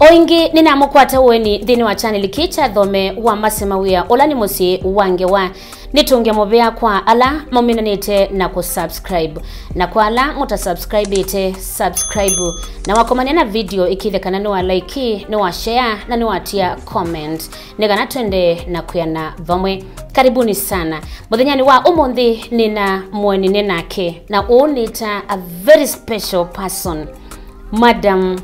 Oingi nina mukwata weni thini wa channel kicha thome wa masemawia olani musi wangewa nitunge mobea kwa ala mominanite na kusubscribe na kwa ala mutasubscribe ite subscribe na wakomania video ikithekana ni wa like ni wa share na ni watia comment nigana twende na kuyana vamwe. Karibuni sana. Muthenyani wa umuthi nina mweni nenake na unita a very special person, Madam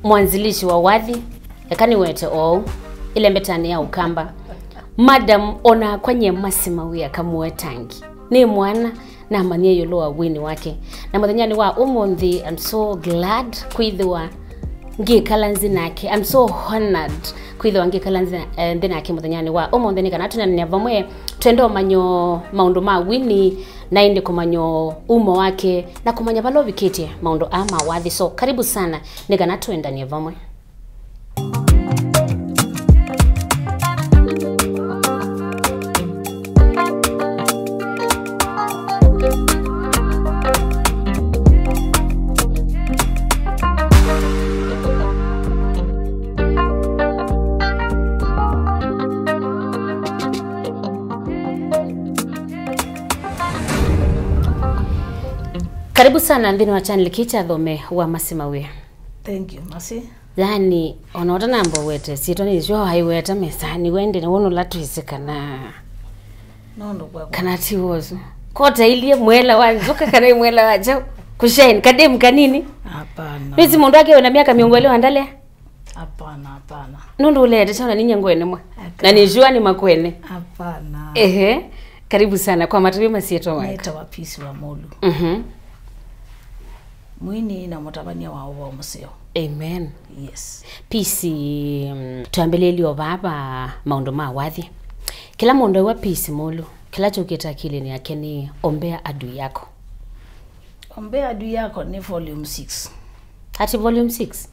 mwanzilishi wa wathi yakani wete ile mbetani ya Kamba. Madam ona kwenye masimawia kamuwetangi ni mwana na manie yoloa wini wake na muthenyani wa umuthi. I'm so glad kwitw'a ngikalanzi nake. I'm so honored kwitw'a ngikalanzi nake muthenyani wa umuthi nikana tunania vamwe twendo manyo maundu ma wini na indi kumanyo umo wake na kumanya balovikite maundu ama wathi. So karibu sana nikana tuendanie vamwe. Karibu sana ndini wa channel kicha thome wa masimawia. Thank you, Masi. Yani onoda nambo wete sitoni jo haiweta mesani wende na wono latwisika na nondo kwa kanati wozo kota ilie mwela wanzoka kana mwela wajo kushine kadem kanini. Hapana. Mimi mundu wake una miaka miongole wandale. Hapana. Nundu ulete chana ninyi ngwene mwa na nijua ni makwene. Hapana. Karibu sana kwa matuwe masieto wake. Naita wa Peace Mulu. Mwini na mutabania wa uwa museo. Amen. Yes. Peace tuambeleli obaba maundu ma wathi. Kila mundu wa Peace Mulu kila choketa kile ni yake ni ombea adui yako. Ombea adui yako ni volume 6. Hati volume 6.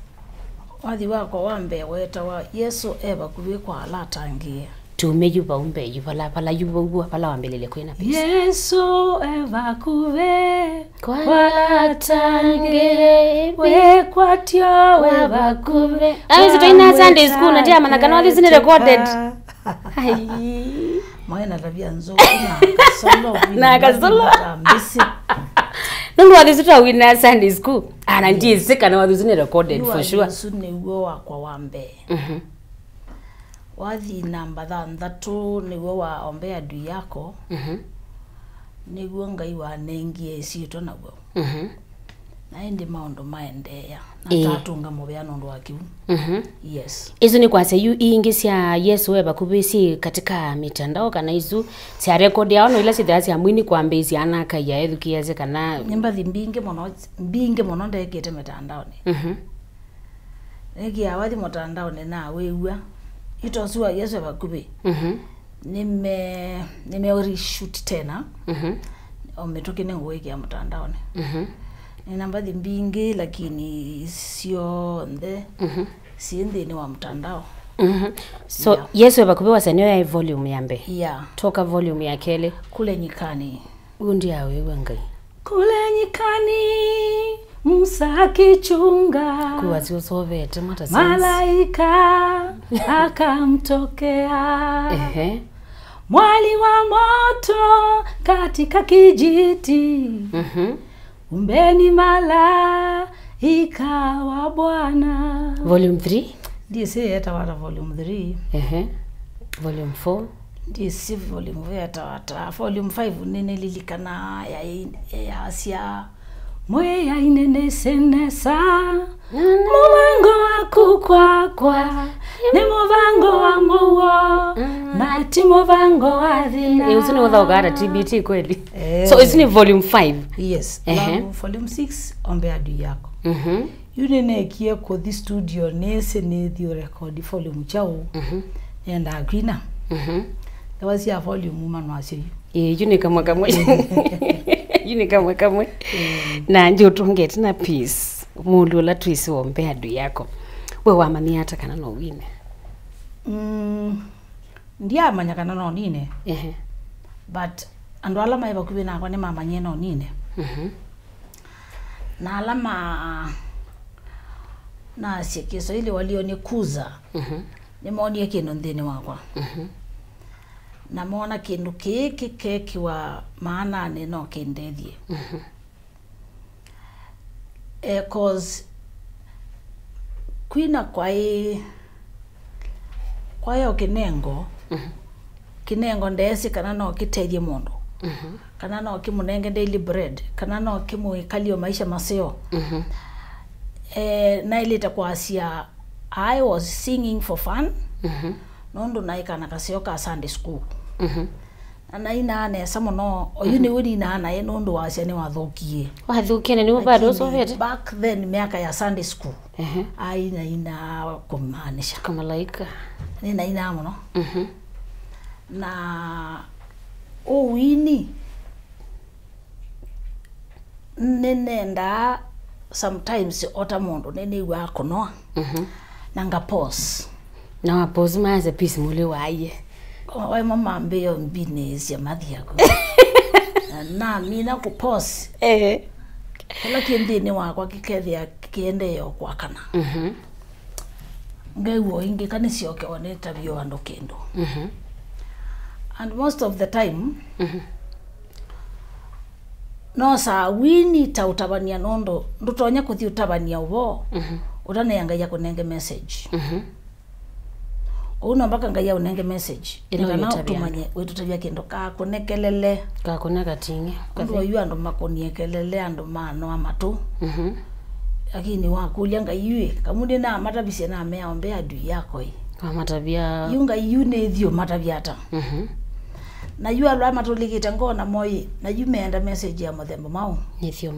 Wathi wako wambe weta wa Yesu eba kubikwa alatangie. Tumeyuba umbe yubala pala yuba pala wambelele kwena Peace. Yesu eba kube kwa tange we kwatyo eba kube. Ayo zito ina Sunday school na tia manakana wathi zini recorded. Hai. Maana tabia nzuri na kasolo. Nundu wathi zito wina Sunday school. Ana ndiye sika na wathi zini recorded for sure. Yesu ni uwa kwa wambe. Wathi namba 3 niwe wa ombea adui yako. Niwe ngai wa nengie sito nago. Na indi maundu maendea na tatunga mubea nundu wakiu. Yes. Izo ni kwase yu ingi sia Yesu weba kubisi katika mitandao kana izu sia record yao no ila si thasi amwini kwa mbezi anaka ya edhukia ze kana nyimba mbinge mono ndekete mitandao ni. Egi awathi mitandao ni na wewa itosuwa Yesu weba kubi. Nime reshoot tena. Ometoke nengoeke ya mitandao ni. Ni namba mbingi lakini sio nde. Siende ni wa mtandao. So Yesu weba kubi wasenyo ya volume yambe. Toka volume ya kele kule nyikani. Undi ya wewe ngai. Kule nyikani Musa kichunga kuwazio sovete mata sense. Malaika akamtokea. Mwali wa moto katika kijiti. Umbeni malaika wa Bwana. Volume 3. Ndiye si hata wata volume 3. Volume 4. Ndiye si volume 4 hata wata. Volume 5 nene lilikana ya Asia. Mwe ya inene senesa. Muvango wa kukwakwa. Ni muvango wa muwa. Nati muvango wa dhina. Usini wadha ugara TBT kweli. So isini volume 5. Yes. Volume 6 ombe adui yako. Yunene kia kwa the studio nese ne dio record volume chao. Yenda agrina. Tawasi ya volume umanu wasiyo. Yuni kama kamwe. Yuni kama kamwe. Na ndio tungeti na Peace Mulu la tuisi ombe adui yako. We wamani hata kana no wine. Ndia manyakana no nine. But ando alama eba kubina kwa ni mama nyeno nine. Na alama na sikiso ile walionikuza nimeonie kindu nthini wakwa na mona kindu kiki kekiwa maana ni no kindethie cause kwina kwayo kinengo kinengo ndesi kana no kitethie mundu kana no kimunenge daily bread kana no kimuikalio maisha maseo na ilita kwasia I was singing for fun nundu naikana kasio ka Sunday school na ina ane samono oyuni wini na ana nundu wasia ni wathukie ni bado Soviet back then miaka ya Sunday school aina ina kumanisha kama malaika nina ina muno na wini nenenda sometimes otamondo nene wa konoa nanga pause na pause maze Peace Mulu waye oi mama mbeyo business ya mathia ko na mina ku pause kala kindi wakwa kikethia kiende yo kwa kana Ngewa ingi kanisyoke oneta byo ando kendo and most of the time no sa wini tautabania nondo ndutonya kuthi utabania ubo utane ngai yakunenge message uno mpaka ngai yakunenge message kana utumanye wetutabia kendo ka kunekelele ka kuneka tinge kwa yu ando makoniekelele ando mano amatu lakini wakulia ngai yue kamude na matabise na meombe adu yako yi kwa matabia yunga yune thio matabiata na yu alwa matolikita ngona moi na yu meenda message ya muthemba mau ni thio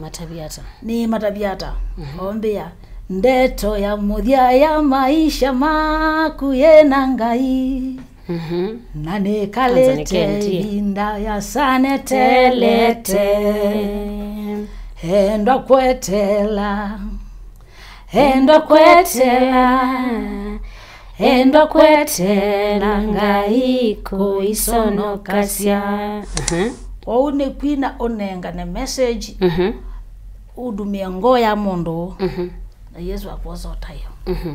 matabiata ombea ndeto ya muthia ya maisha maku yena ngai na nikalete inda ya sanetelete endo kwetela ngai ko isono kasya one kwina onenga ne message udumia ngoya mundu na Yesu akwozota yo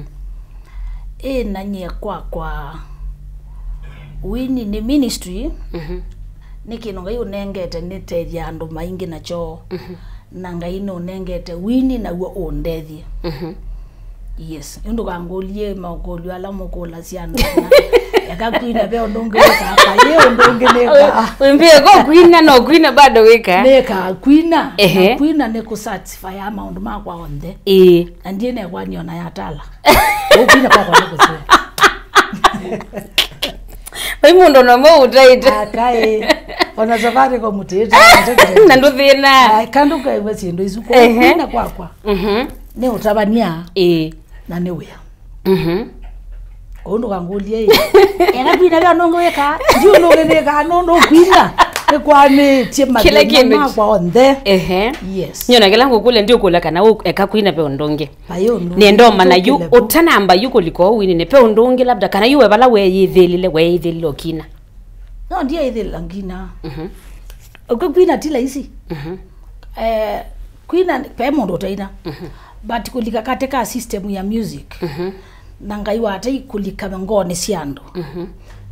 na nye kwa wini ni ministry nikino ngai unengete nitethia andu maingi nacho na ngai no nengete wini na wo ondethie yes ndo kangolie magolio ala mokola siano yakakwina be ondongeka pa ye ondongeneka wembie go kwina no kwina bado weka neka kwina kwina ne ku satisfy amount makwa onde andie ne kwaniona yatala kwina kwa kwa kuzo Mundo no mo utaita akae ona safari ko muteta na nduthina kanduka iwe sindo isuko kwina kwa ne utabania na ne wea ondo kangulie era kwina bya nongo weka ndio no geneka nondo kwina ekwani chema kila kwa onde yes nyona kila ngukule ndio kula kana eka kwina pe ondonge ayo nendo mana yu utanamba yuko liko wini ne pe ondonge labda kana yuwe bala we yithelile okina no ndia yithela ngina uko kwina tila isi kwina pe mondo taina but kulika katika system ya music nanga iwata ikulika ngone siando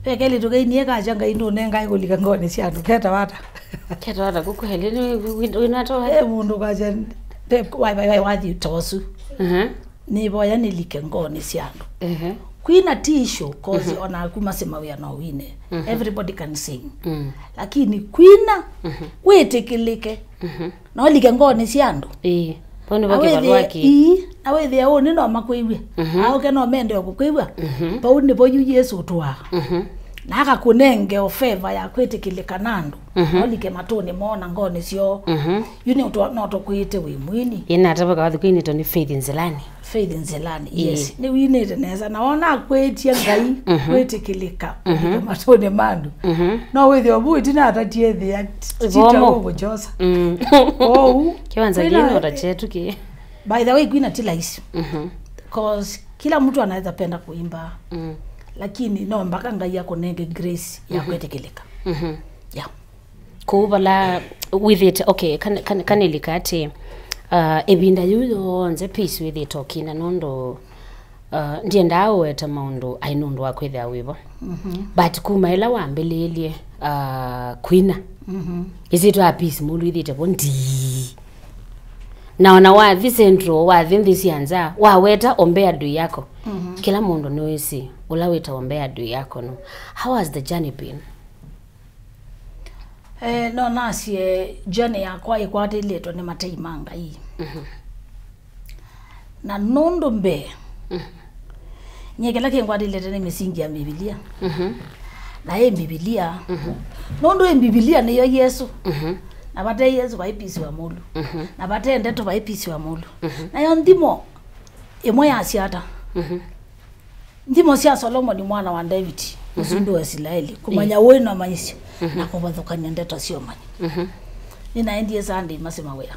pekele tugaini kaja ngai ndo nenga ikulika ngone siando keta wata kukuheleni winato mundu kaja pe wai wathi tosu ni boya nilike ngone siando kwina tisho cause ona kumasema we no wine everybody can sing lakini kwina wetekeleke no like ngone siando Pone bake barwaki awe the one no makwiwe au ke no mende okwiwa pauni boyu Yesu twa na akakunenge o favor ya kwetikilika nandu olike matone mona ngone sio yuni uto noto kuite we mwini ina atabaka wathi kwini to ni faith nzelani yes ni winete neza naona kwetia ngai kwetikilika olike matone mandu no with your boy tina atatie the tita josa kiwanza gino utachetu ki by the way kwina tila isi cause kila mtu anaweza penda kuimba lakini no mpaka ngai yako nenge grace ya kwetekeleka yeah kubala with it okay kan ilikate ebinda yuyo nze Peace with it okina nondo ndienda weta maundu ainundu wa kwithia wibo but kuma ila wambelilie kwina isitwa Peace Mulu ithite bondi naona wathi central wathi ndisianza waweta ombea adui yako kila mundu noisi ulaweta ombea adui yako no. How has the journey been? No nasie journey yakwa ikwatiletwa ni matei manga hii na nundu mbe nyekela kengwatileta ni misingi ya Biblia na ye Biblia nundu ye Biblia niyo Yesu na bate Yesu ba Peace wa Mulu na bate ndeto ba Peace wa Mulu na yo ndimo imwe ya siata ndimo sia Solomon mwana wa David musundu wa Israeli kumanya wenu amanyisyo na kubathukanya ndeto sio manya nina endie Sunday masema wea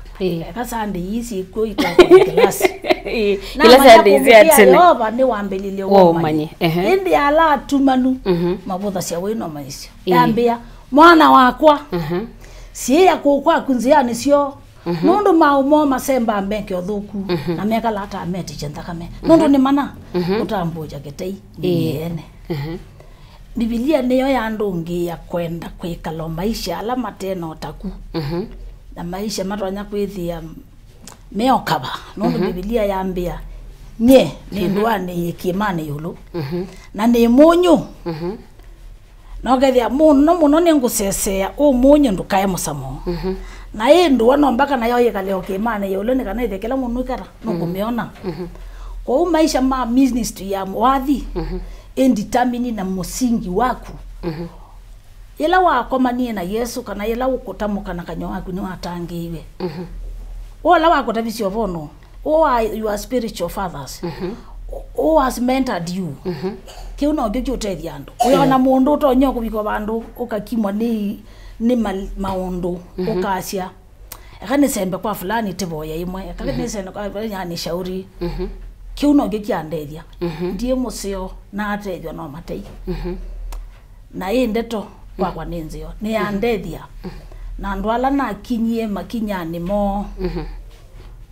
ka Sunday yisi ko class ila Sunday ziatene yoba ni wambelile wo manye indi ala tumanu mabotha sia wenu amanyisyo yambia mwana wakwa si ya kukwa kunziani sio nundu maumo masemba mbenke othuku na meka lata ameti chenthakame nundu ni mana utambuja getei yene Biblia niyo ya ndungi ya kwenda kwikalo maisha ala mateno taku na maisha matwanya kwithia meokaba nundu Biblia yambia nye ni ndwani ikimani yulu na ni munyu no gethia muno ni ngusesea munyu ndukae musamo na ndu wana mpaka na yo yekale okimani yulu ni kana ithekela munu ikara nukumiona kwa maisha ma business tu ya wathi indetermine na musingi waku ila wakomanie na Yesu kana ila ukutamuka na kanyo waku ni watangiwe wala wakotavisio vono your spiritual fathers who has mentored you kiuna obyo utethia andu uyona mundu utonyo kubiko bandu ukakimwa ni maundu ukasia akani sembe kwa fulani tiboya imwe akani sembe kwa yani shauri kiuna obyo kiandethia ndiye musio na atethio no matei na ndeto kwa nenzio ni andethia na ndwala na kinyie makinyani mo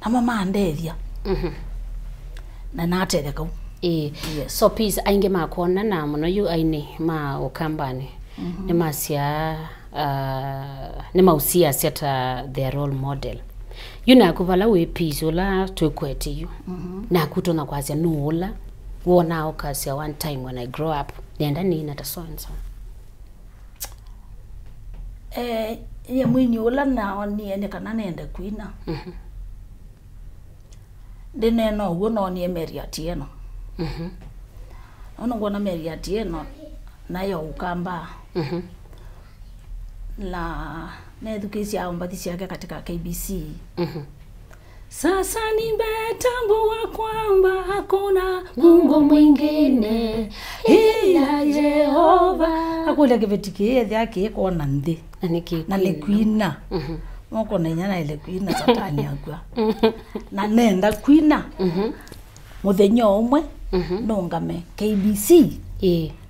na mama andethia na natethia kau so Peace aingi makona na muno yu aini ma ukambani ni masia ni mausia seta their role model yuna kuvala we Peace ula tukweti yu na kutona kwazia nuula wona okasia one time when I grow up nenda nina ta so and so ye mwini ula na oni ene kana nenda kwina dene no wono ni emeriatieno ono ngona meriatieno nayo ukamba la na education ya mbathi yake katika KBC sasa nimetambua kwamba hakuna Mungu mwingine ila Jehova akule kivetikie yake kona ndi na lekwina moko na nyana ile kwina satani agwa na nenda kwina muthenyo umwe nongame KBC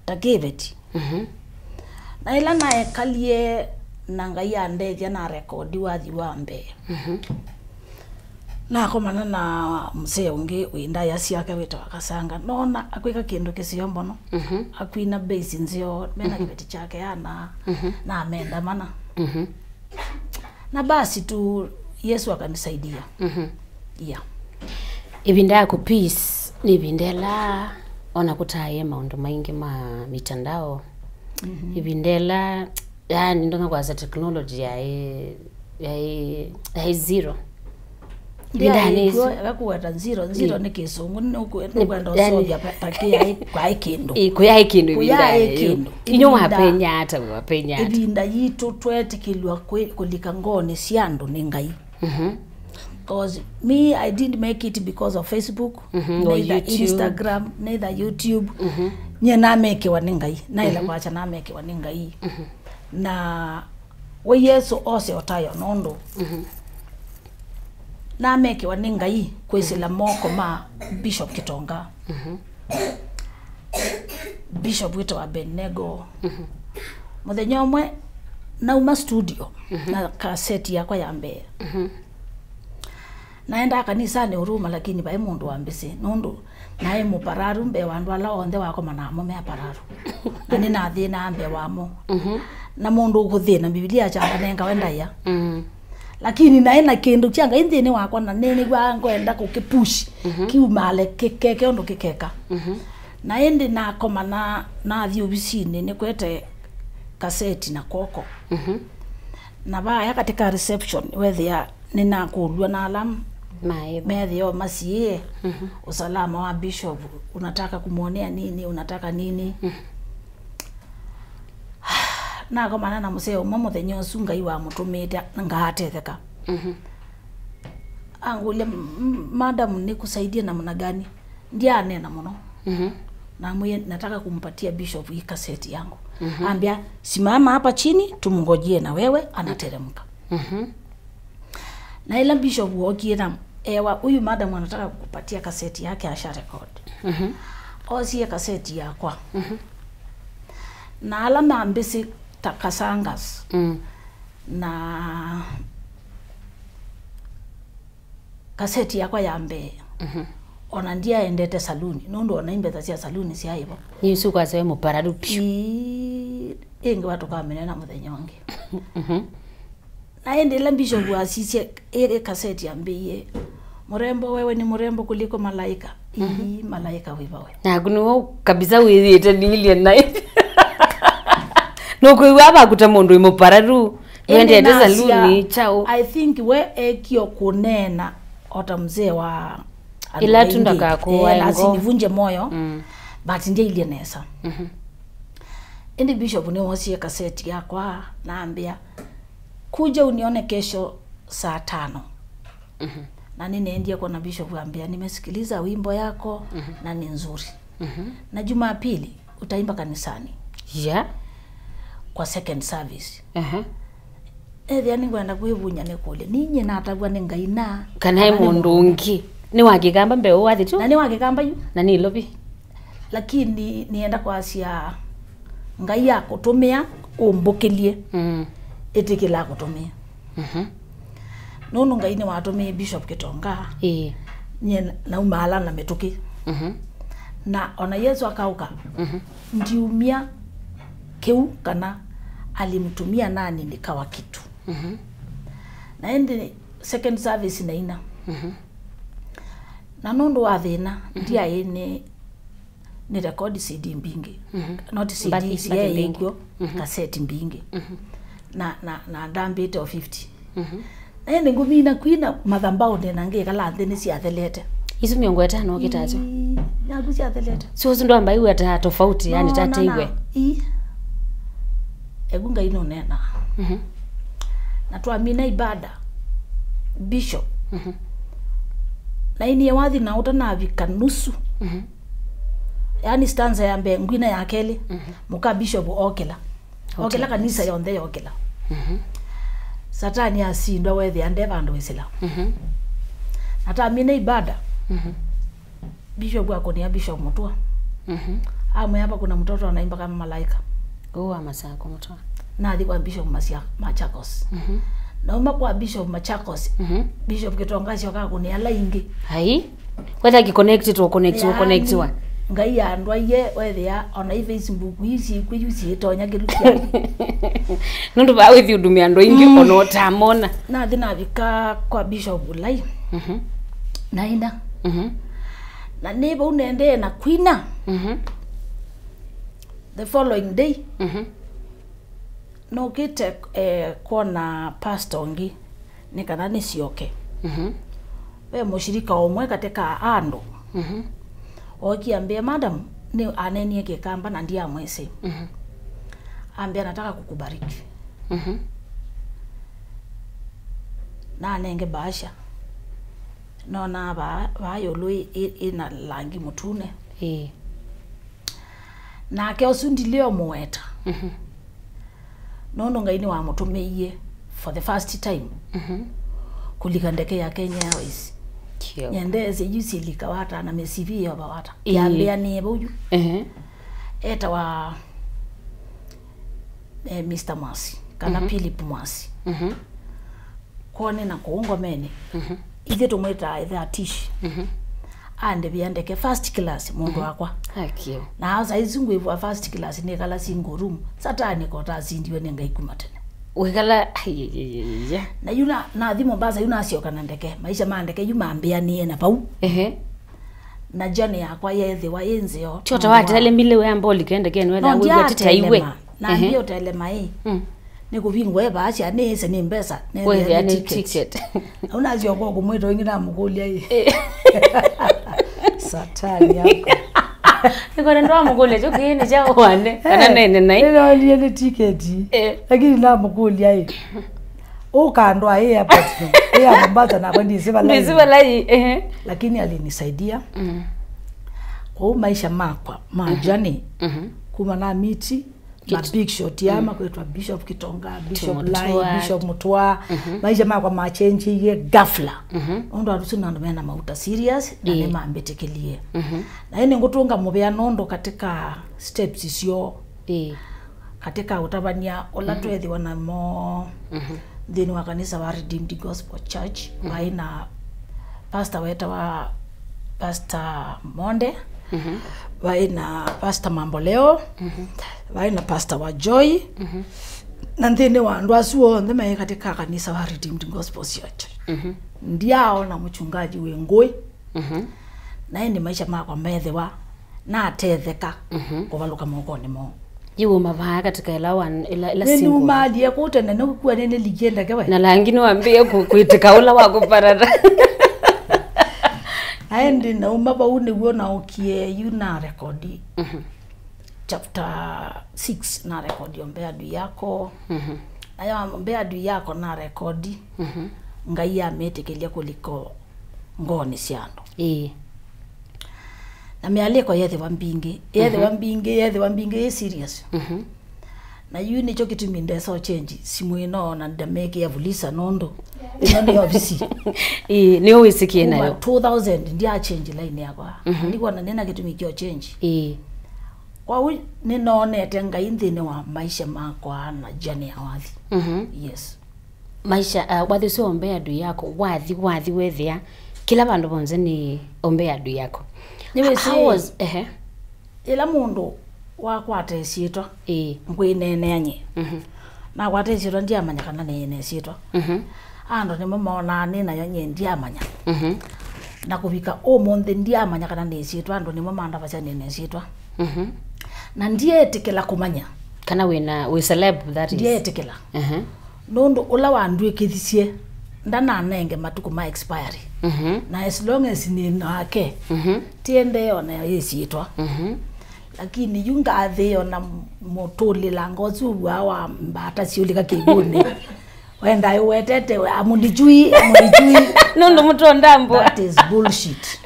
takeveti na ila na ekalie nanga andethia na rekodi wathi wambe na komana na mzee ungi winda yasiake wita wakasanga nona akwika kindu kisio mbono akwina base nzio mena kibeti chake yana na amenda mana na basi tu Yesu akanisaidia ibinda yako Peace ni bindela ona kutaye maundu maingi ma mitandao ibindela yani ndonga kwa za technology ya zero ndani akakuweta zero ni kisungu nukwenda osoja pakia kwa ikindu kuya ikindu inyo wapenya hata wapenya ibinda yitu twetikilwa kulika ngone siandu ningai because me I didn't make it because of Facebook neither Instagram neither YouTube nye na make wa ningai na ila kwacha na make wa ningai na we Yesu ose otayo nondo na meke wa ningai kwesela moko ma Bishop Kitonga Bishop wito wa Benego muthenya umwe na uma studio na cassette yakwa ya mbere naenda kanisa ni uruma lakini bai mundu wambisi nundu nae mupararu mbe wandu ala onthe wako manamo me apararu nani na thina ambe wamo na mundu ukuthina Biblia changa nenga wenda ya lakini nae na kindu changa inthini wako na nini gwa ngwenda kukipush kiumale kikeke ondo kikeka na indi na komana na thiubisini ni kwete kaseti na koko na baya katika reception wethia nina kulwa na alam methio masie usalama wa bishop unataka kumuonea nini unataka nini na komana na museo mamo thenyo sunga iwa mutumite ngahatetheka angule madam ni kusaidia namna gani ndia nena muno na mwe nataka kumpatia bishop hii kaseti yangu ambia simama hapa chini tumngojee na wewe anateremka na ila bishop wokiera ewa huyu madam anataka kukupatia kaseti yake asha record osie kaseti yakwa na alama ambisi takasangas na kaseti yakwa yambe ona ndia endete saluni nundu ona imbetha cia saluni cia hivo ni suka sewe mupararupi ingi watu kamenena muthenya wangi na ende lambisho bwasicie ere kaseti ambiye murembo wewe ni murembo kuliko malaika malaika wibawe na kuno kabisa withite nilian night no kuiwa bakuta mundu imupararu ende saluni chao I think we ekio kunena ota mzee wa ila tundaka kuwa asinivunje moyo but ndiye lioness indi bishop ni wosie kaseti yakwa naambia kuja unione kesho saa 5 na ninaendia kwa na bishop ambia nimesikiliza wimbo yako na ni nzuri na Jumapili utaimba kanisani kwa second service yani ngwenda kuibunya nekole ninyi natagwa ningaina kana mundu ungi ni wakigamba mbe wathi tu na ni wakigamba yu na ni lobi lakini nienda kwa asia ngai yakutumia umbukilie etikila kutumia nono ngai ni watumia bishop Kitonga nye na umala na metuki na ona Yesu akauka ndiumia keu kana alimtumia nani nikawa kitu na ende second service na ina na nundu wa thina ndia ene ni record CD mbingi not CD yengo cassette mbingi na ndambite 50 ene ngumina kwina mathambao ndena nge kala thini cia thelete isu miongo 5 okitazo ya cia thelete sio ndo ambaye wata tofauti yani tataiwe egunga ino nena na tuamina ibada bishop na ini wathi na utanavika nusu yani stanza ya mbe ngwina ya keli muka bishop okela kanisa yonthe yokela satani asindwa wethi ande bandu wisila atamina ibada bishop wako ni bishop Mutua amwe hapa kuna mtoto anaimba kama malaika masako Mutua na ali kwa bishop Machakos na uma kwa bishop Machakos bishop Kitonga cio kako ni ala ingi hai whether ki connected or connect wa ngai andwa ye wethia ona i Facebook ici kwiyuci tonya girukia nundu ba with you dumia ndo ingi ono tamona na thina vika kwa bishop Ulai naina na nebo unende na kwina the following day no kite kona pastor ngi nikana ni sioke we mushirika omwe katika ando okiambia madam ni anenie ke Kamba na ndia mwese ambia nataka kukubariki na anenge basha nona ba yolui ina langi mutune na ke osundi leo mueta nono ngaini wa mutumeiye for the first time kulika ndeke ya Kenya Airways nyendeze yusi likawata na mesivi ya bawata yambia ni boju eta wa Mr. Mwasi kana Philip Mwasi kone na kuungo mene ithe tumwita ithe tish ande biandeke first class mundu wakwa Hakio. na asa izungwe first class ne kala single room satani kota sindiwe nenga ikumatene Wekala na yuna na thimo baza yuna asioka na ndeke maisha mandeke yuma ambia nie na pau na jani yakwa yethe wa yenzeo chota watele mile we amboli kende ken wetha we wetita iwe na ndio tele mai ni kuvingwe bacha nese ni mbesa ne ticket unazio kwa kumwito ngina mukulia hii satani yako nikona ndo amukulia cho kini cha wane kana nene nai ndio ile ticket lakini na mukulia hii ukandwa airport ya mbata na kwenda isibalai lakini alinisaidia kwa maisha makwa majani kuma na miti na big shot yama kwitwa Bishop Kitonga, Bishop Lai, Bishop Mutwa maisha makwa ma change ye ghafla ndo arusuna ndo mena mauta serious na nema ambetekelie na ene ngutunga mubea nondo katika steps isio katika utabania olatwethi wana mo then wa kanisa wa Redeemed Gospel Church waina pastor weta wa Pastor Monde waina Pastor Mamboleo waina Pastor wa Joy na ndene wa ndwasuo ndeme katika kanisa wa Redeemed Gospel Church ndiao na mchungaji wengoi na ende maisha makwa methewa na atetheka kuvaluka mokoni mo yiwo mavaka katika ila singo nenu mali ya kutene no kuwa nene ligenda kewe na langini wambie kuitika ula wako parada aende na umaba une wona okie yuna rekodi chapter 6 na rekodi ombea adu yako aya ombea adu yako na rekodi ngai ametekelia kuliko ngoni siano na mialiko yethe wambingi yethe wambingi serious na yuni cho kitu mindeso change simu ino na ndameke ya vulisa nondo ino ni ofisi ni uisikie nayo 2000 ndia change line yakwa ndiko na nena kitu mikio change kwa hu ninaonete ngai nthini wa maisha makwa na jani ya wathi yes maisha wathi sio ombea adu yako wathi wethia kila bandu bonze ni ombea adu yako niwe was ila mundu wa kwate sietwa ngwinene anye na kwate sietwa ndia manya kana nene sietwa ando ni mama ni na yanye ndia manya na kuvika omonde ndia manya kana ne sietwa ando ni mama anda bacha nene sietwa na ndiye etikela kumanya kana we celeb that is ndiye etikela nondo ula wandwe kithisie ndana nenge matuko ma expiry na as long as ni nake tiende ona yesietwa lakini yunga atheo na motoli langozu wa mbata siulika kigune wenda iwetete amunijui nondo muto ndambo that is bullshit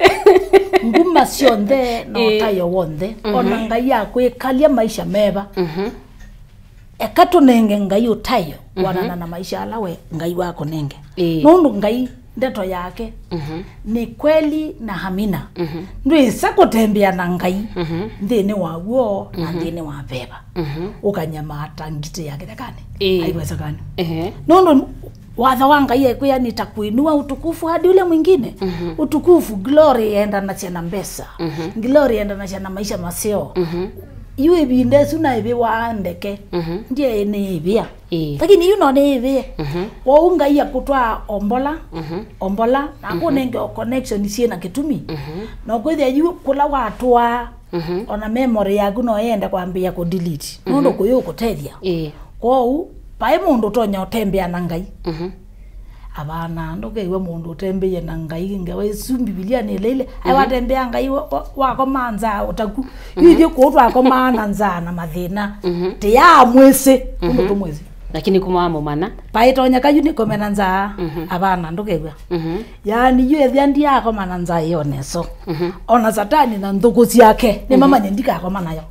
nguma sionde no tayo wonde ona ngai yakwe kalia maisha meba ekato nenge ngai utayo wana na maisha alawe ngai wako nenge nondo ngai ndeto yake ni kweli na hamina ndwe sakotembea na ngai ndene wawo na ndene wa beba ukanyama atangite yake dakane aiweza gani nondo watha wanga yeye ya nitakuinua utukufu hadi ule mwingine utukufu glory enda na chana mbesa glory enda na chana maisha maseo iwe binde suna ebe waandeke ndiye ene ebia lakini you know ne ebe wa unga ya kutwa ombola na kunenge connection sie na kitumi na kwethia yu kula watwa ona memory yaku no yenda kwambia ko delete nondo kuyo kutethia kwa pai mundu tonya otembea na ngai abana ndoke iwe mundu otembeye na ngai Ngewa sumbi Biblia ni lele ai watembea ngai wako manza utaku hiyo kwa wako maana nzana mathina te ya mwese mundu tumwezi lakini kumamo mana pai tonya kayuni komena nza abana ndoke iwe yani yue thiandi yako mana nza yoneso ona satani na nduguzi yake ni mama nyendika kwa mana yo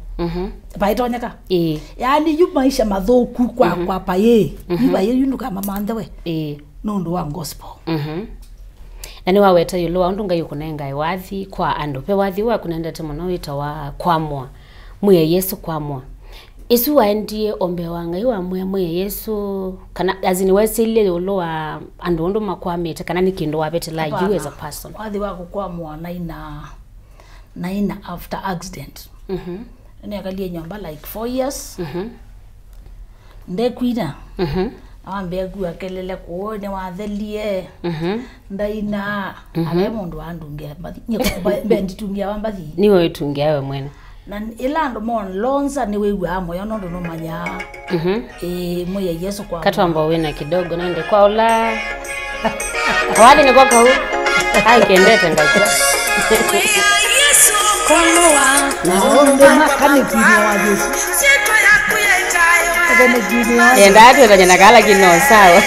pai tonya ka yani yu maisha mathuku kwa paye iba yundu kama mandewe nondo wa gospel na ni waweta yulo andu ngai kunenga wathi kwa andu pe wathi wa kunenda te muno wita wa kwamwa muye Yesu kwamwa isu waendie ombe wanga iwa amwe Yesu kana azini wesile ulo wa andondo makwamete kana ni kindu wabetela you as a person wathi wako kwa mwana ina after accident nekalie nyomba like 4 years ndekwina awambe agua kelele kuone wathelie ndaina ale mundu andungia bathi bendi tungia wambathi niwe tungia we mwene na ilando mon lonza ni wewe amwe yono ndo no manya moya Yesu kwa katwamba wena kidogo nende kwa ola wali ni kwa kau ai kendete ngachwa Yesu kwa wa naombe makani kini wa Yesu sito ya kuyetayo enda atu ndanya nakala kino sawa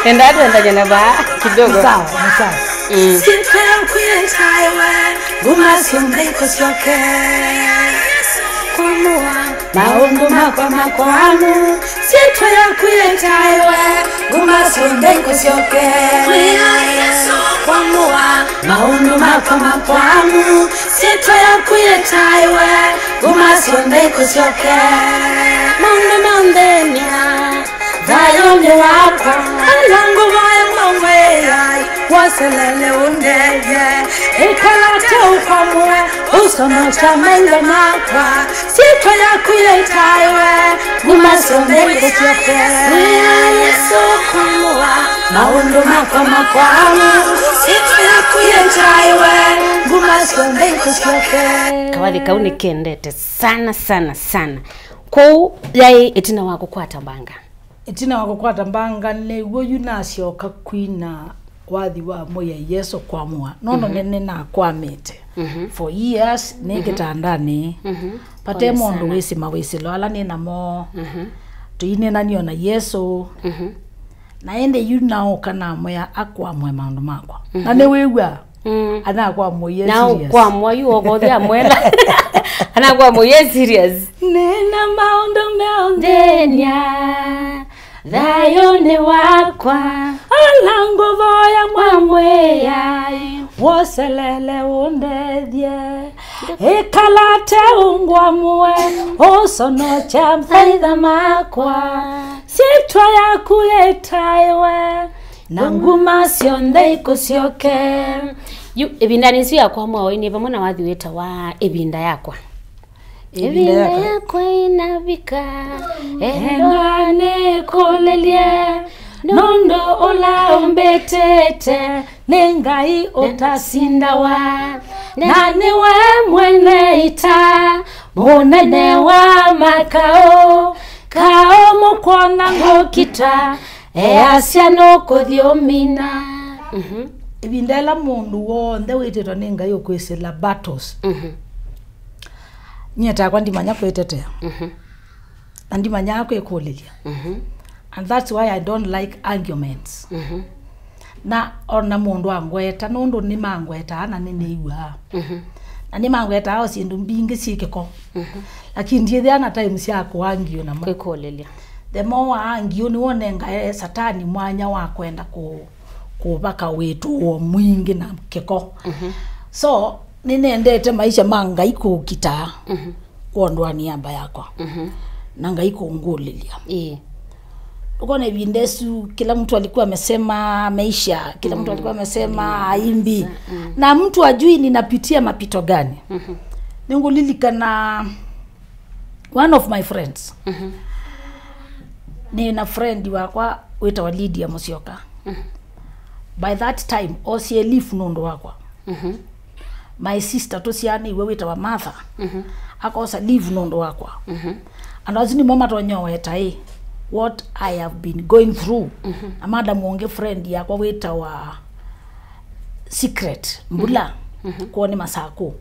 enda atu ndanya ba kidogo sawa sito ya kuyetayo gumasumbe kosoke kumwa maundu makwamu sito ya kuyetayo gumasumbe kosoke kumwa maundu makwamu sito ya kuyetayo gumasumbe kosoke mandenia dayo ni wako alango vaya mamwe waselele undege ikalate ukamwe usono chamenge makwa sito ya kuyetayo gumasombe kuchoke Yesu kumwa maundu makwamu sito ya kuyetayo gumasombe kuchoke kawali kauni kendete sana ko yai itina wako kwatambanga itina wako kwatambanga ne woyu nasyoka kwina wathi wa moya Yesu kwamwa nono nene na kwamete for years negitandani pate mondo wesi mawesi loala ni namo tuine nanyo na Yesu na ende yuna kana moya akwamwe maundu makwa na ne wewa ana kwa moye serious na kwa moyo ogothia mwela ana kwa moye serious nena maundu meondenia dayo ni wakwa alango voya mamweya woselele undethie ikalate ungwamwe osono cha mfaitha makwa sitwa yaku yetaiwe na nguma cionthe ikucioke ebinda nisi yakwa mwa ini pamwe na wathi weta wa ebinda yakwa inavika endane kolelie nondo ola umbetete nengai utasindawa nani we mwene ita munene wa makao kao mukwana ngokita asya no kuthiomina ibindela mundu wonde witito nengai ukwesela battles nyeta kwa ndimanya kwetetea ndimanya kwekulilia and that's why I don't like arguments na ona mundu angweta nundu ni mangweta ana nineiwa na ni mangweta ao sindu mbingi sikiko lakini ndiye ana time yako angio na kwekulilia the more angio ni wonenga satani mwanya wa kwenda kubaka wetu o mwingi na kiko so ninendete maisha manga ikukita kuondwa niamba yakwa nanga ikungulilia ukone vindesu kila mtu alikuwa amesema maisha kila mtu alikuwa amesema aimbi na mtu ajui ninapitia mapito gani ningulilika na one of my friends nina friend wakwa weta wa Lydia Musyoka by that time osie leaf nondo wakwa my sister tosiani iwe weta wa mother akosa leave nondo wakwa and azini mama tonyowe tai what I have been going through amada muonge friend yakwa weta wa secret mbula kuone masako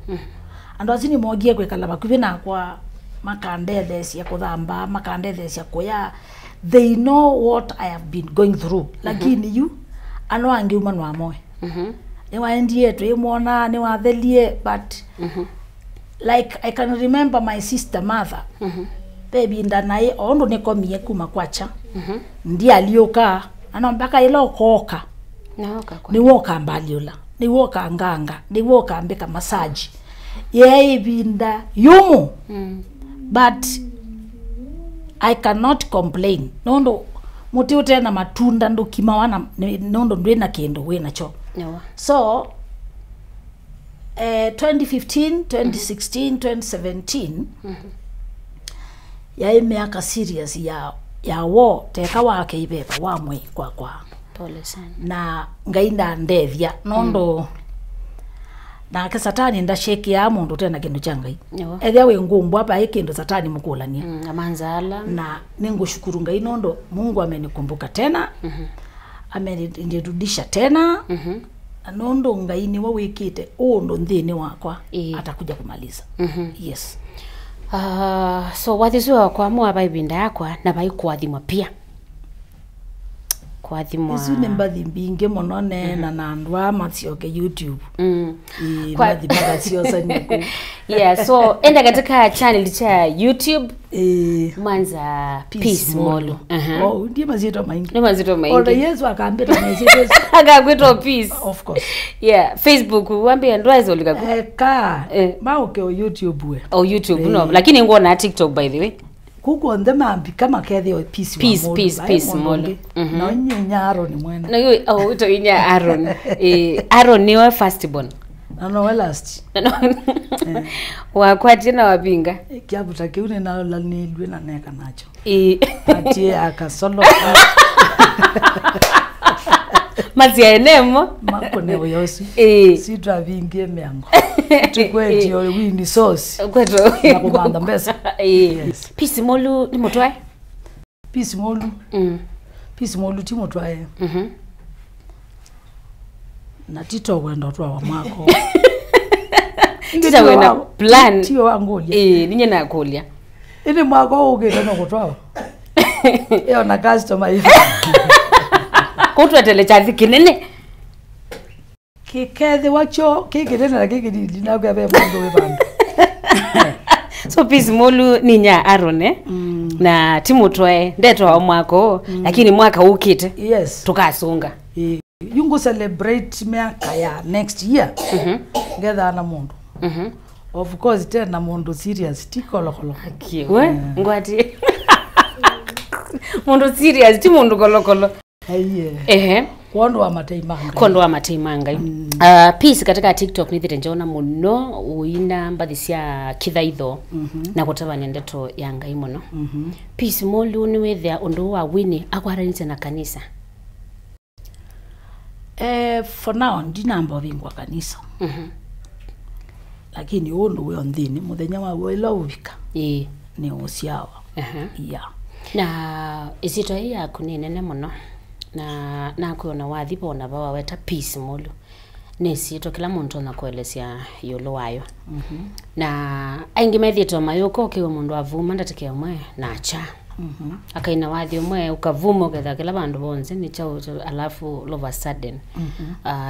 and azini mogie kwekala bakubina kwa makandethes ya kuthamba makandethes ya kuya they know what I have been going through lakini you ano ange umanu amoe ni waendie tu imona ni wathelie but like I can remember my sister mother baby ndanaye ondo nikomie kuma kwacha ndi alioka anampaka ilo koka naoka kwa ni woka mbaliola ni woka nganga ni woka mbeka massage yeye binda yumu but I cannot complain. Nondo muti utena matunda ndo kimawana nondo ndwena kendo wena cho. Ngewa. So 2015, 2016, 2017 ya miaka serious ya wo teka wake ibeba wamwe kwa Pole sana. na ngainda ndethia nondo na ke satani nda shake ya mundu tena kindu changai ethia we ngumbu hapa ikindu satani mukulania amanzala na ningushukuru ngai nondo Mungu amenikumbuka tena amenirudisha tena nondo ngai ni wa wikite ndo ndini wakwa atakuja kumaliza. Yes. So wathi wakwa mwa baibinda yakwa na baikwathimwa pia kwathimwa isu ni mbathi mbinge muno na nandwa matioke YouTube mbathi magasio sanyuku. Yeah, so enda katika channel cha YouTube manza Peace Mulu. Oh, ndiye mazito maingi. Ndiye mazito maingi. Ora Yesu akaambia mazito. Akakwitwa Peace. Of course. Yeah, Facebook uambie ndo hizo likaku. Mauke o YouTube we. Oh, YouTube no, lakini ngona TikTok by the way. Kuko ndemambi kama kethe o Peace Mulu. Na nginya Aaron mwena. Na yo ito inya Aaron. Aaron ni wa firstborn. No last. Wakwatina wapinga. Kiabuta kiune na lanilwe na neka nacho. Atie akasolo. Mazi ya enemo. Mako ne oyosi. Sidra vingie miango. Tukweti wini sauce. Kweto. Na kumanda mbesa. Peace Mulu ni motwae? Peace Mulu. Peace Mulu ti motwae. Na tito wendo twa wa mwako. Tita wena plan. Tio wangolia. Ninye na kulia. Ile mwako ugenda no kutwa. Eo na customer hivi. Kutwa tele chathi kinene. Kikethe wacho kikirena na kikiri na gabe mando we bando. So Peace Mulu ninya Aaron na timutwae ndeto wa mwako lakini mwaka ukite. Yes. Tukasunga. Yungu celebrate miaka ya next year. Together na mundu. Of course tena mundu serious tikolokolo. We ngwati. Mundu serious ti mundu kolokolo. Kondo wa mateimanga. Kondo wa mateimanga. Peace katika TikTok nithite njona muno uina mbathisia kithaitho na kutabania ndeto ya Ngai muno. Peace Mulu ni wethia undu wa wini akwaranite na kanisa. For now ndinamba bingwa kanisa. Lakini undu we ndini muthenya wa wela ubika. Ni usiawa. Yeah. Na isito hii yakunene muno na kuona wathi bona bawa weta Peace Mulu. Nesito kila muntu na kuelezea yolo wayo. Na aingi methito mayoko kiwe mundu avuma ndateke amwe na acha. Akaina wathi umwe ukavuma ugetha kila bandu bonze ni chao alafu all of a sudden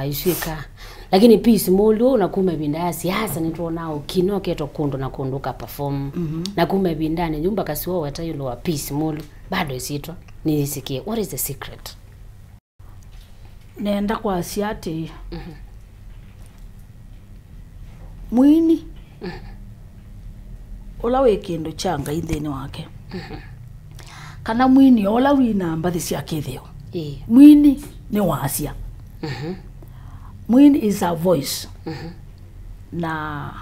ishika. Lakini Peace Mulu na kume binda siasa nituona ukino keto kundu na kunduka perform na kume bindani nyumba kasiwa weta yolo wa Peace Mulu bado isitwa nilisikie. What is the secret? Nenda kwa asiati mwini ola wekindu changa ithini wake kana mwini ola wina mbathi cia kithio mwini ni wasia mwini is a voice na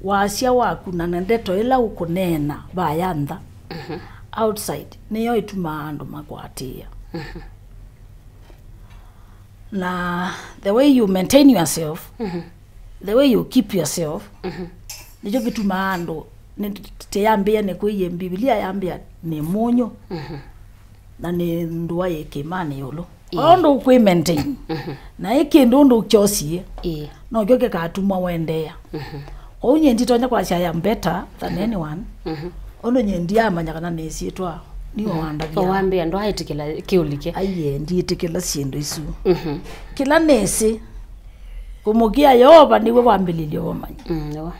wasia waku na ndeto ila ukunena bayantha outside niyo ituma andu makwatia na the way you maintain yourself the way you keep yourself nijo gituma andu teyambia ne kuiye Biblia yambia ni munyo na ni ndwa yekimani yolo ondo ukwe maintain na ikindu ndo ukyosie no gyoke katumwa wendea onye nditonya kwa shaya better than anyone ono nyendi amanya kana nesitwa niyo wandagia owambia ndo aitikila kiulike aye ndiitikila sindu isu kila nesi kumugia yoba niwe wambililio wamanya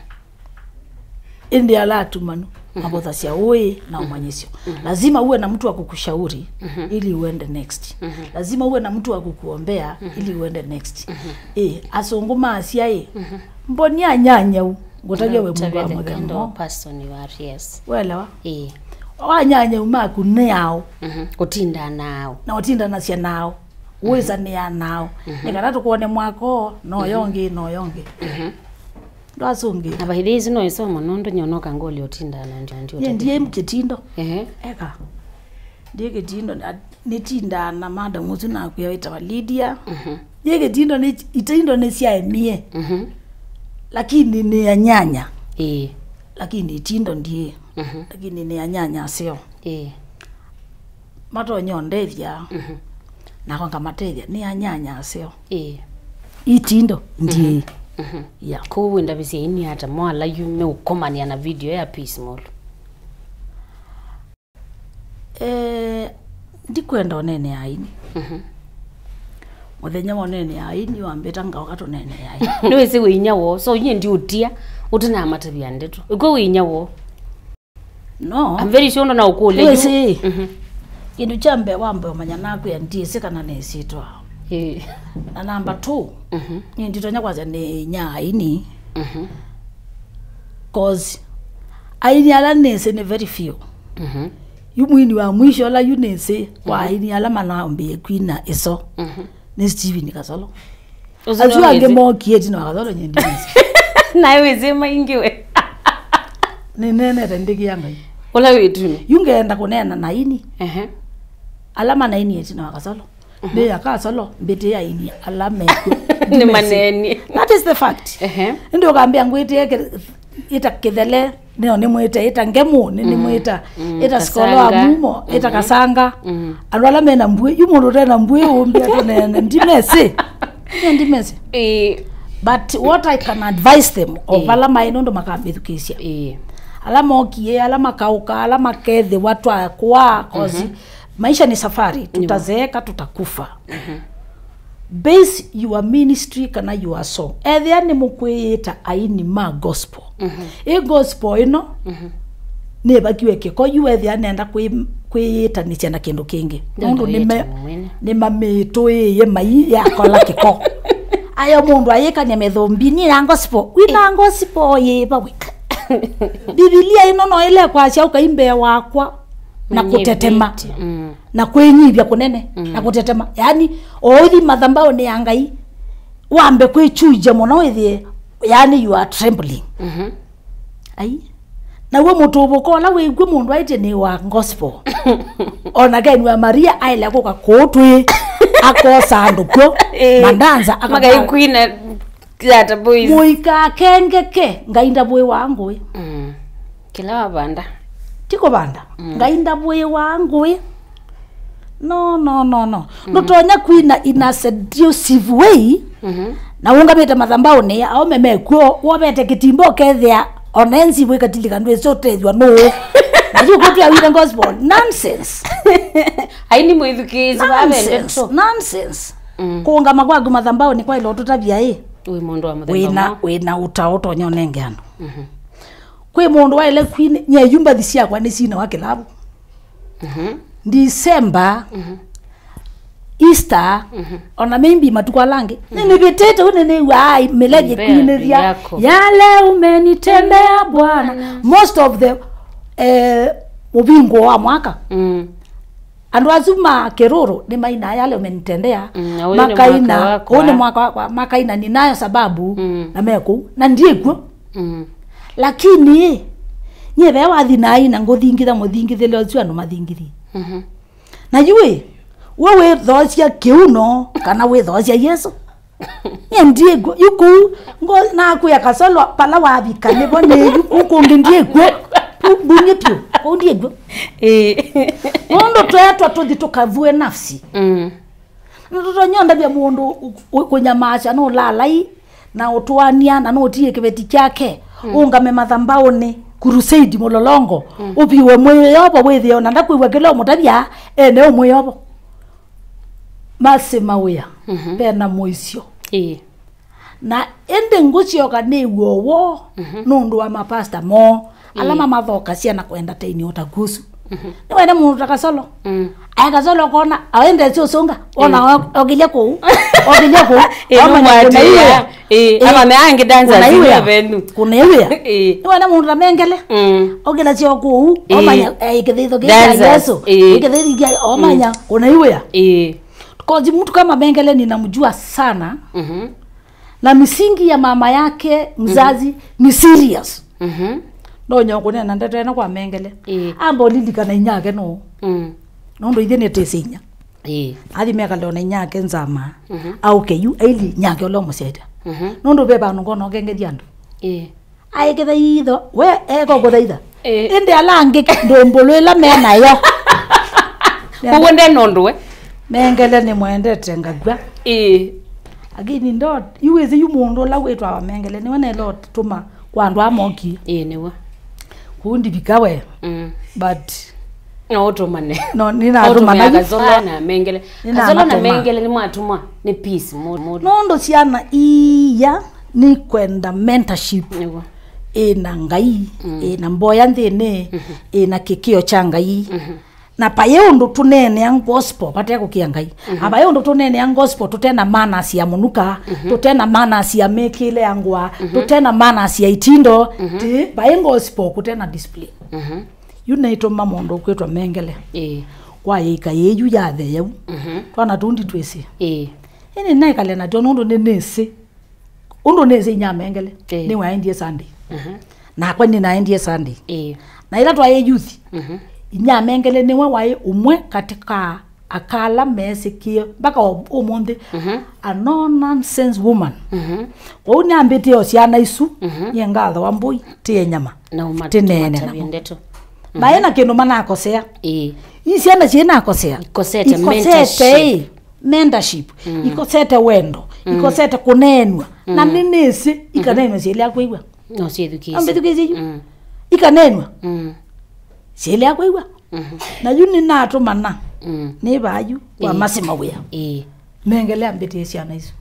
indi alatu manu mabotha sia uwe na umanyisio lazima uwe na mtu wa kukushauri ili uende next lazima uwe na mtu wa kukuombea ili uende next asonguma asia mbonia nyanya ngotage we Mungu amwegemo person you are. Yes welewa wanyanya umaku nao utinda nao na utinda na cia nao uweza ni ya nao nikana tukuone mwako no yongi ndwasungi abahirizi no isomo nondo nyonoka ngoli utinda na ndio ndiye mkitindo eka ndiye kitindo nitinda na mada mutu na kuyaita Lydia ndiye kitindo ni itindo ni cia emie lakini ni ya nyanya lakini itindo ndiye lakini ni ya nyanya sio mato nyondethia na kwanga matethia ni ya nyanya sio itindo ndiye ya kuwinda bisi ini hata mwala yume ukomania na video ya Peace Mulu ndikwenda onene aini muthenya monene aini wambeta ngawakato nene aini niwe si winya wo so yeye ndi utia utina matabia ndetu uko winya wo no I'm very sure na ukule niwe si kindu chambe wambe omanya naku ya ndiye sikana nesitwa na number 2 ni nditonya kwaza ni nya aini cause aini ala nese ni very few yumwini wa mwisho la yunese kwa aini ala manaombe kwina eso ni Steven Kasolo azu angemokie tino Kasolo nyendi nawe wezema ingiwe ni nene rendiki yanga ola wetu yungeenda kunena na aini alama na aini tino Kasolo be akasolo mbete ya aini alama ni maneni that is the fact ndio kaambia ngwite ita kithele neo ni mwite ita ngemu ni mwita ita skolo amumo ita kasanga alwala mena mbwe yumundu tena mbwe umbi atonene ndimese but what I can advise them of alama inondo makambithukisia alama okie alama kauka alama kethe watu akwa cause maisha ni safari tutazeeka tutakufa base your ministry kana your song ethia ni mukwita aini ma gospel gospel ino ne bakiwe kiko yu ethia nenda kwita ni ciana kindu kingi mundu ni mamituuie mai yakola kiko ayo mundu ayika ni methombi ni na gospel wina gospel ye bawika Biblia ino no ile kwa cia ukaimbe wakwa na kutetema na kwenyibia kunene na kutetema yani oithi mathambao ni angai wambe kwichuja muno withie yani you are trembling ai na we mutubuko la we gwe mundu aite ni wa gospel ona gainwa Maria aile kuka kotwe akosa anduko mandanza akagai kwina yata boys muika kengeke ngainda bwe wangu kila wabanda tiko banda ngainda bwe wangu no notonya kwina in a seductive way na ungamete mathambao ni au memekwo wobete kitimbo kethia onenzi bwe katilika ndwe sotethwa no na yuko tu awira gospel nonsense aini mwithukizi babende so nonsense kuunga magwagu mathambao ni kwa ilo tutabia we mundu wa mathambao wina utaoto nyonenge ando kwe mundu wa ile queen nye yumba thisia kwa ni sina wake labu December Easter ona maybe matukwa lange nini bitete unene wai meleje kuineria yale umenitendea Bwana most of the ubingo wa mwaka andu azuma keroro ni maina yale umenitendea makaina one mwaka kwa makaina ninayo sababu na meko na ndiegwo lakini nyebe wathi na aina ngothingitha muthingithile ocio anu mathingithi na yue wewe thocia kiuno kana we thocia Yesu ndiegwo yuku ngo na kuya Kasolo pala wabika nebo ne yuku ndiegwo bunye pio ndiegwo ondo twetwa tuthi tukavue nafsi ndoto nyonda bya mundu kunyamasha no lalai na utwania na no tie kibeti kyake ungame mathambao ni crusade mulolongo upiwe mweyobo wethi ona ndakuiwa kilo mutabia ene omweyobo masema uya pena moisio na ende ngucio kane wowo nundu wa mapasta mo alama mathoka ciana kwenda taini otagusu ni wena mundu Kasolo aya Kasolo kona awende cio songa ona ogilia ko ama ama meange dancers ni benu kunaiwia wana mundu mengele ogela cio ku omanya ikithitho kia Yesu ikithitho omanya kunaiwia Kozi mtu kama Mengele ninamjua sana. Na misingi ya mama yake mzazi ni serious. No nyoko nena ndete na kwa Mengele. Ambo lilika na inyake no. Nondo ithene tesinya. Athi meka lona inyake nzama. Au keyu aili nyake olomo seta. Nondo beba ngono ngenge andu. Ai ketha itho we ego gothaitha. Inde alange ndombolwela mena yo. Kuwende nondo we. Mengele ni mwendete ngagwa agini ndo iweze yumundu la wetwa wa Mengele ni wana lot tuma kwandu amoki niwa kundi bikawe but no tumane no nina atumana kazola na Mengele kazola na Mengele ni mwatumwa ni Peace Mulu nondo siana iya ni kwenda mentorship niwa na ngai na mboya ndene na kikio cha ngai na payondo tunene yang gospel pateko kiangai abayondo tunene yang gospel tutena mana sia munuka tutena mana sia mekile yangwa tutena mana sia itindo ti bayengo gospel kutena display yunaito mamondo kwetwa Mengele kwa yika yeyu yathe yau twana tundi twese ene naikale na jonondo nenese undo nese nya Mengele ni waendie Sunday na kwa ni naendie Sunday na ila twa youth inya Mengele niwe wae umwe katika akala mesikio baka omonde a no nonsense woman oni ambete osiana isu yengatho wambui tie nyama tinene na ndeto baena kino mana akosea isiana chena akosea ikosete mentorship ikosete wendo ikosete kunenwa na ninisi ikanenwa sile akwewa no si education ambedukizi ikanenwa sile akwewa na yuni na atumana ni bayu wa masima wea Mengele ambete siana isu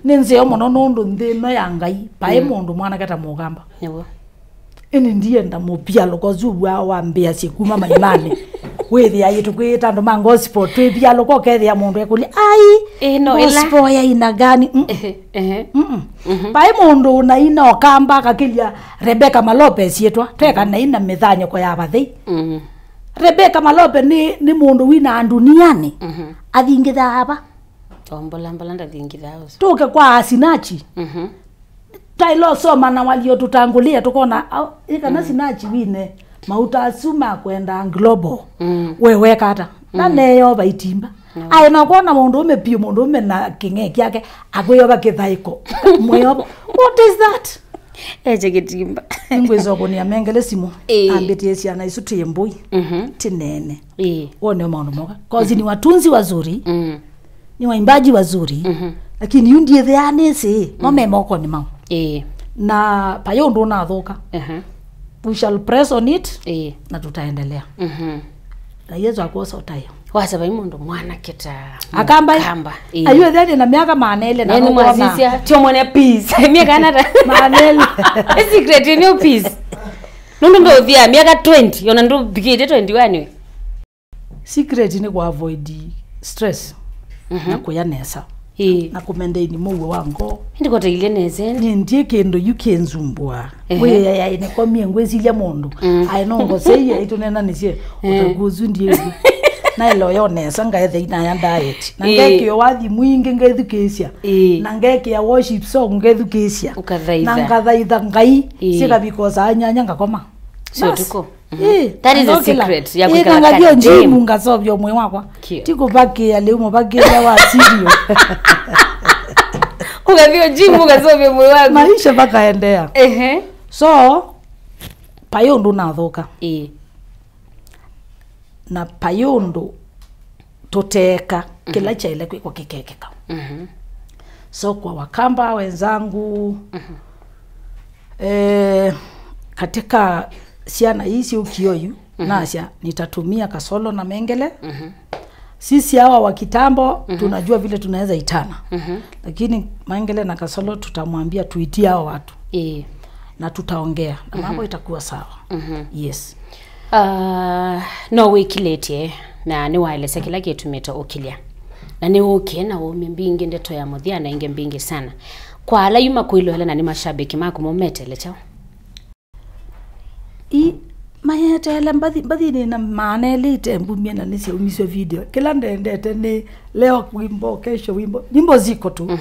nenze omono nondo ndema yangai bae mundu mwana kata mugamba yebo eni ndienda mupialo kozubwa wambia sikuma maimane wethi ayitu kwita ndo mangospel twipialo ko kethi mundu ekuli ai no gospel ya ina gani bae mundu na ina Kamba kakilia Rebecca Malopez yetwa tweka na ina mithanyo ko ya bathi Rebecca Malopez ni mundu wina anduniani athingitha aba ombola ndathingitha house tuke kwa asinachi tailo soma na walio tutangulia tukona ikana sinachi wine mauta suma kwenda global wewe kata na neyo baitimba ai na kuona mundu umepio mundu ume na kingeki yake agweyo bakithaiko mweyo what is that eje kitimba ngwezo konia Mengele simu ambetie siana isu tiembui tinene one maundu moka cause ni watunzi wazuri ni waimbaji wazuri lakini yundie theanese mame moko ni mau na payondo na thoka we shall press on it na tutaendelea na Yesu akosa tayo wasa bai mundu mwana kita Kamba ayo thani na miaka manele na ni mwazisia tio mwana Peace miaka nata manele secret ni Peace ndo via miaka 20 yona ndo bigide 21 we secret ni ku avoid stress na kuyanesa na kumendaini muwe wango ndiko taile neze ni ndie kendo yukenzumbwa we ya ine kwa miengwezi ile mundu ai nongo sei itunena nisie utaguzu ndie na ilo yonesa ngaethe ina ya diet na ngeke yo wathi mwingi ngethukesia na ngeke ya worship song ngethukesia ukathaitha na ngathaitha ngai sika because anyanya ngakoma sio tuko that is a secret ya kwikala kati njimu ngasovyo mwe wakwa tikubakia leo mubakia wa sirio ukavyo jimu ngasovyo mwe wako maisha bakaendea so payondo nathoka na payondo toteka kila chaile kwa kikekeka so kwa Wakamba wenzangu katika siana hizi ukioyu nasha nitatumia kasolo na Mengele sisi hawa wa kitambo tunajua vile tunaweza itana lakini Mengele na kasolo tutamwambia tuitie hao watu na tutaongea na mambo itakuwa sawa yes no wikilete na ni wale sekila kitu meta okilia na ni okay na wo mbingi ndeto ya muthia na inge mbingi sana kwa ala yuma kuilo hela na ni mashabiki mako mometele chao mayetele mbadi ni na manele tembu miena nisi umiswe video kila ndendete ni leo wimbo kesho wimbo nyimbo ziko tu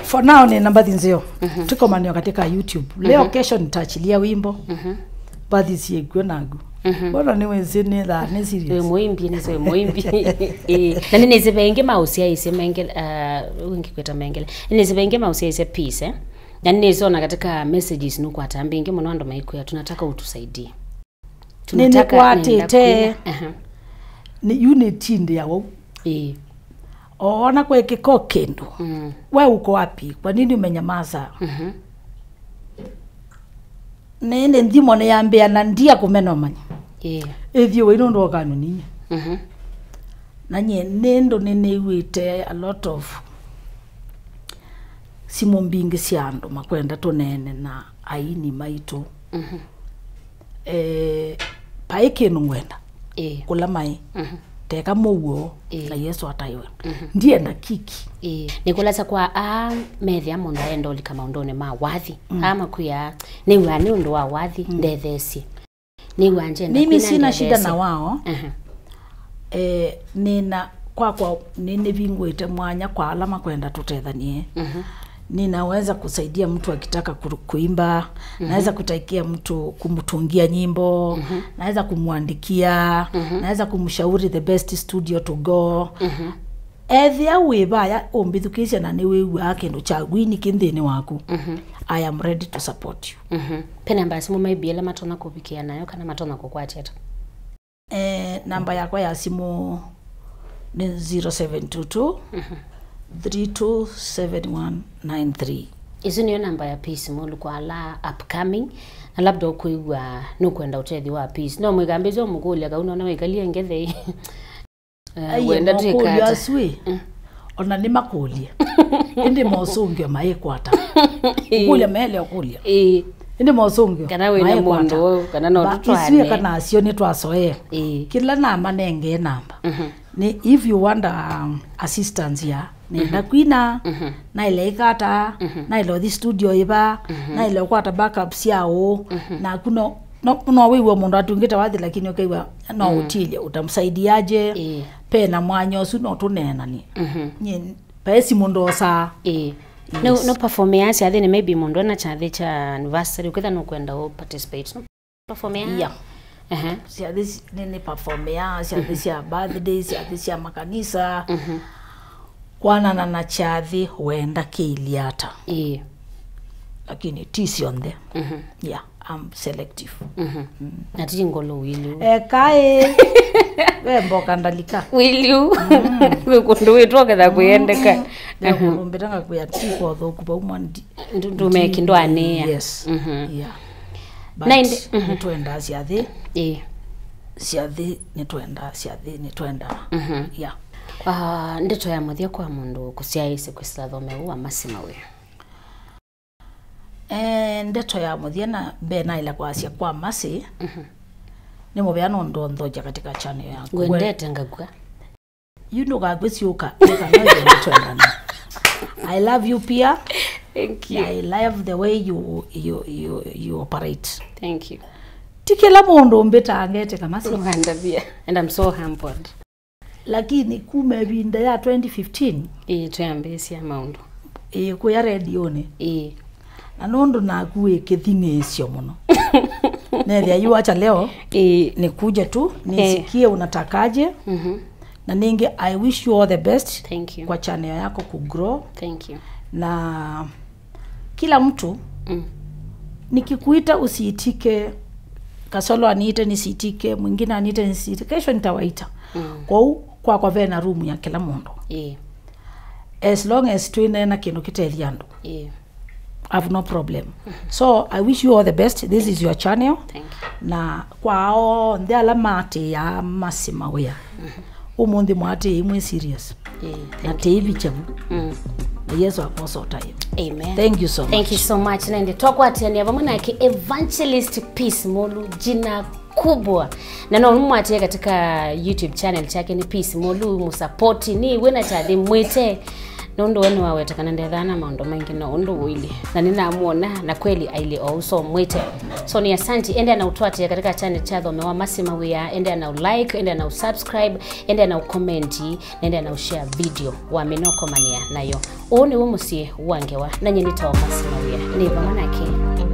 for now ni nambadi nzio tuko manio katika YouTube leo kesho nitaachilia wimbo badi siegwe nagu bora niwe zini la ni serious muimbi ni so muimbi na nini zibenge mausia ise mengele wingi kweta mengele ni zibenge mausia ise peace na nini zona katika messages nuko atambinge mwanando maiko ya tunataka utusaidie tunataka tete ni unity ndio yao ona kwa kiko kendo wewe uko wapi kwa nini umenyamaza nene ndimo ne yambia na ndia kumeno manya ethio we ndo kanu ninya na nye nendo nene wite a lot of simombingi siando makwenda tonene na aini maito paike nungwenda kula mai teka mowo na Yesu ataiwe ndiye na kiki nikulaza kwa methia munda endo kama undone ma wathi ama kuya niwa ni ndo wa wathi ndethesi niwa nje na mimi sina shida na wao nina kwa nini vingwete mwanya kwa alama kwenda tutethanie ninaweza kusaidia mtu akitaka kuimba naweza kutaikia mtu kumtungia nyimbo naweza kumwandikia naweza kumshauri the best studio to go ethia webaya ombithukisha na ni wewe yake ndo chagwini kindini waku I am ready to support you pena mbasi mu maybe ele matona kubikia nayo kana matona kukwateta namba yako ya simu ni 0722 327193 izo niyo namba ya Peace Mulu kwa la upcoming na labda ukuigwa nukwenda utethi wa Peace no mwigambizo muguli akauna na wekalia ngethe wenda tukata ona ni makulia indi mosungyo maekwata kulia mele okulia indi mosungyo kana wena mondo kana no tutwane iswe kana asio ni twasoe kila namba nenge namba ni if you want assistance ya nenda kwina na ile ikata na ile the studio iba na ile kwata backups yao na kuno no wewe mundu atungita wathi lakini okaiwa no utilia utamsaidiaje pena mwanyo su no tunena ni pesi mundu sa no performance athini maybe mundu na chathi cha anniversary ukitha no kwenda o participate no performance sia this nini performance sia birthday sia makanisa kwana na chathi huenda kiliata lakini tisi on there I'm selective na ngolo wili kae wembo kandalika wili kundu witoke da kuyendeka ngombetanga kuya tiko tho kuba umandi ndume kindwane yes nitwenda siathi siathi nitwenda ndito ya muthia kwa mundu kusiaise kwisila thome wa masima we ndeto ya muthia na bena ila kwa asia kwa masi ni mubeano ndondoja katika channel yangu gwendete ngagwa you know gagwesiuka kana I love you Pia. Thank you. I love the way you operate. Thank you. Tikela mundu mbeta angete kama si nganda Pia and I'm so humbled. Lakini kumebinda ya 2015 tuyambesi ya maundu ku ya radio ni na nondo na kuwe kethinesio muno nethia yu acha leo ni kuja tu nisikie unatakaje na ninge I wish you all the best. Thank you. Kwa channel yako ku grow. Thank you. Na kila mtu nikikuita usiitike kasolo aniite nisiitike mwingine aniite nisiitike kesho nitawaita kwa vena room ya kila mundu as long as twine na kino kiteliando I have no problem so I wish you all the best. This is your channel. Thank you. Na kwao ndala mate ya masima wea umundi mwate imwe serious na TV chabu Yesu akosota hiyo. Amen. Thank you so much. Thank you so much. Nende tokwa tena vamona yake Evangelist Peace Mulu, jina kubwa. Na no mwate katika YouTube channel chake ni Peace Mulu, musupporti ni wena chade mwete nundu wenu wawetekana ndethana maundu maingi na undu wili na ninamuona na kweli aili also mwite. So ni asanti, ende na utwate katika channel cha Thome wa Masimawia, ende na like, ende na subscribe, ende na commenti, ende na share video wa minoko mania nayo. Oni wo musie wa Ngewa na nyinita wa Masimawia. Ni bamanake.